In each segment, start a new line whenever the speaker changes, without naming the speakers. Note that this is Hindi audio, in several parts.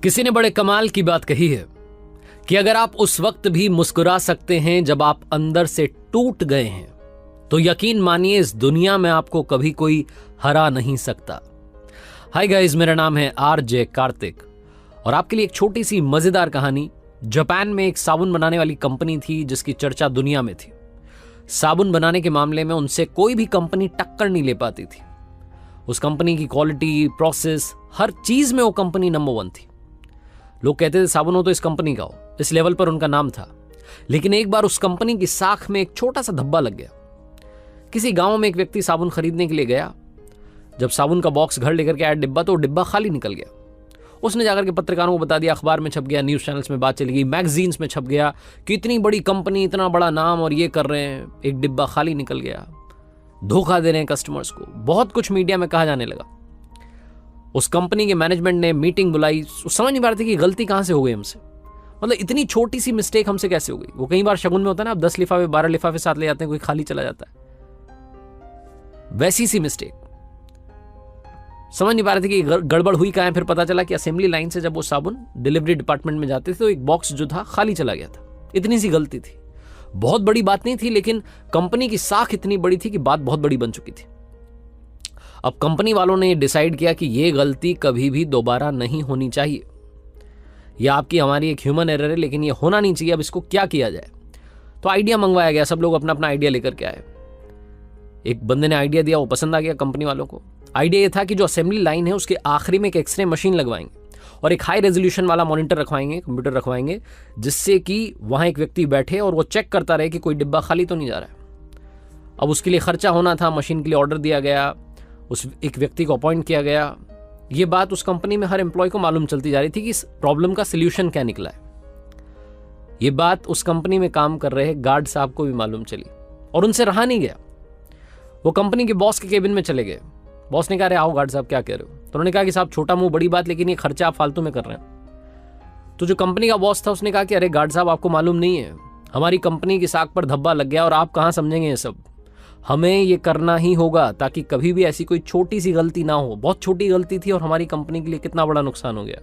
किसी ने बड़े कमाल की बात कही है कि अगर आप उस वक्त भी मुस्कुरा सकते हैं जब आप अंदर से टूट गए हैं, तो यकीन मानिए इस दुनिया में आपको कभी कोई हरा नहीं सकता। हाय गाइस, मेरा नाम है आरजे कार्तिक और आपके लिए एक छोटी सी मजेदार कहानी। जापान में एक साबुन बनाने वाली कंपनी थी जिसकी चर्चा दुनिया में थी। साबुन बनाने के मामले में उनसे कोई भी कंपनी टक्कर नहीं ले पाती थी। उस कंपनी की क्वालिटी, प्रोसेस, हर चीज में वो कंपनी नंबर 1 थी। लोग कहते थे साबुन हो तो इस कंपनी का हो, इस लेवल पर उनका नाम था। लेकिन एक बार उस कंपनी की साख में एक छोटा सा धब्बा लग गया। किसी गांव में एक व्यक्ति साबुन खरीदने के लिए गया। जब साबुन का बॉक्स घर लेकर के आया डिब्बा, तो डिब्बा खाली निकल गया। उसने जाकर के पत्रकारों को बता दिया, अखबार में छप गया, न्यूज चैनल्स में बात चली गई, मैगजीन्स में छप गया कि इतनी बड़ी कंपनी, इतना बड़ा नाम और ये कर रहे हैं, एक डिब्बा खाली निकल गया, धोखा दे रहे हैं कस्टमर्स को। बहुत कुछ मीडिया में कहा जाने लगा। उस कंपनी के मैनेजमेंट ने मीटिंग बुलाई। समझ नहीं पा रहे थे कि गलती कहां से हो गई हमसे, मतलब इतनी छोटी सी मिस्टेक हमसे कैसे हो गई। वो कई बार शगुन में होता है ना, आप 10 लिफाफे 12 लिफाफे साथ ले जाते हैं, कोई खाली चला जाता है, वैसी सी मिस्टेक। समझ नहीं पा रहे थे कि गड़बड़ हुई कहां है। फिर पता चला कि असेंबली लाइन से जब वो साबुन डिलीवरी डिपार्टमेंट में जाते थे तो एक बॉक्स जो था खाली चला गया था। इतनी सी गलती थी, बहुत बड़ी बात नहीं थी, लेकिन कंपनी की साख इतनी बड़ी थी कि बात बहुत बड़ी बन चुकी थी। अब कंपनी वालों ने डिसाइड किया कि यह गलती कभी भी दोबारा नहीं होनी चाहिए। यह आपकी हमारी एक ह्यूमन एरर है, लेकिन यह होना नहीं चाहिए। अब इसको क्या किया जाए? तो आइडिया मंगवाया गया। सब लोग अपना अपना आइडिया लेकर के आए। एक बंदे ने आइडिया दिया, वो पसंद आ गया कंपनी वालों को। आइडिया ये था कि जो असेंबली लाइन है उसके आखिरी में एक एक्सरे मशीन लगवाएंगे और एक हाई रेजोल्यूशन वाला मॉनिटर रखवाएंगे, कंप्यूटर रखवाएंगे, जिससे कि वहां एक व्यक्ति बैठे और वो चेक करता रहे कि कोई डिब्बा खाली तो नहीं जा रहा है। अब उसके लिए खर्चा होना था, मशीन के लिए ऑर्डर दिया गया, उस एक व्यक्ति को अपॉइंट किया गया। ये बात उस कंपनी में हर एम्प्लॉय को मालूम चलती जा रही थी कि इस प्रॉब्लम का सोल्यूशन क्या निकला है। ये बात उस कंपनी में काम कर रहे गार्ड साहब को भी मालूम चली और उनसे रहा नहीं गया। वो कंपनी के बॉस के केबिन में चले गए। बॉस ने कहा, अरे आओ गार्ड साहब, क्या कह रहे हो? तो उन्होंने कहा कि साहब छोटा मुंह बड़ी बात, लेकिन ये खर्चा आप फालतू में कर रहे हैं। तो जो कंपनी का बॉस था उसने कहा कि अरे गार्ड साहब, आपको मालूम नहीं है, हमारी कंपनी की साख पर धब्बा लग गया और आप कहां समझेंगे ये सब। हमें ये करना ही होगा ताकि कभी भी ऐसी कोई छोटी सी गलती ना हो। बहुत छोटी गलती थी और हमारी कंपनी के लिए कितना बड़ा नुकसान हो गया।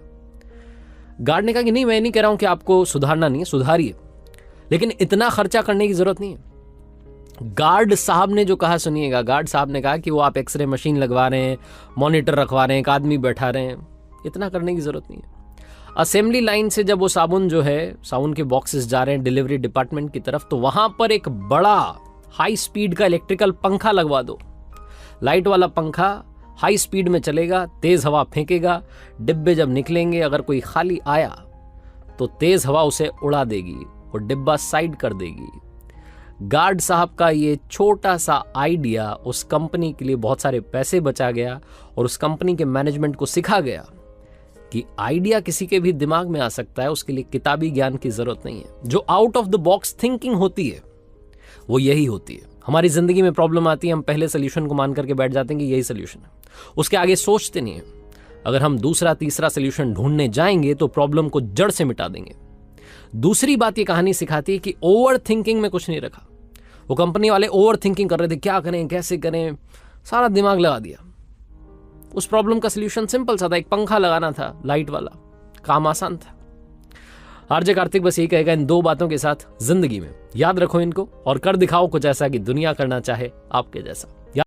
गार्ड ने कहा कि नहीं, मैं नहीं कह रहा हूं कि आपको सुधारना नहीं है, सुधारिए, लेकिन इतना खर्चा करने की जरूरत नहीं है। गार्ड साहब ने जो कहा सुनिएगा। गार्ड साहब ने कहा कि वो आप एक्सरे मशीन लगवा रहे हैं, मॉनिटर रखवा रहे हैं, एक आदमी बैठा रहे हैं, इतना करने की जरूरत नहीं है। असेंबली लाइन से जब वो साबुन जो है, साबुन के बॉक्सेस जा रहे हैं डिलीवरी डिपार्टमेंट की तरफ, तो वहां पर एक बड़ा हाई स्पीड का इलेक्ट्रिकल पंखा लगवा दो। लाइट वाला पंखा हाई स्पीड में चलेगा, तेज हवा फेंकेगा। डिब्बे जब निकलेंगे, अगर कोई खाली आया तो तेज हवा उसे उड़ा देगी और डिब्बा साइड कर देगी। गार्ड साहब का ये छोटा सा आइडिया उस कंपनी के लिए बहुत सारे पैसे बचा गया और उस कंपनी के मैनेजमेंट को सिखा गया कि आइडिया किसी के भी दिमाग में आ सकता है, उसके लिए किताबी ज्ञान की जरूरत नहीं है। जो out of the box thinking होती है वो यही होती है। हमारी जिंदगी में प्रॉब्लम आती है, हम पहले सोल्यूशन को मान करके बैठ जाते हैं कि यही सोल्यूशन है, उसके आगे सोचते नहीं है। अगर हम दूसरा तीसरा सोल्यूशन ढूंढने जाएंगे तो प्रॉब्लम को जड़ से मिटा देंगे। दूसरी बात ये कहानी सिखाती है कि ओवर थिंकिंग में कुछ नहीं रखा। वो कंपनी वाले ओवर थिंकिंग कर रहे थे, क्या करें, कैसे करें, सारा दिमाग लगा दिया। उस प्रॉब्लम का सोल्यूशन सिंपल सा था, एक पंखा लगाना था लाइट वाला, काम आसान था। आरजे कार्तिक बस यही कहेगा इन 2 बातों के साथ, जिंदगी में याद रखो इनको और कर दिखाओ कुछ ऐसा कि दुनिया करना चाहे आपके जैसा।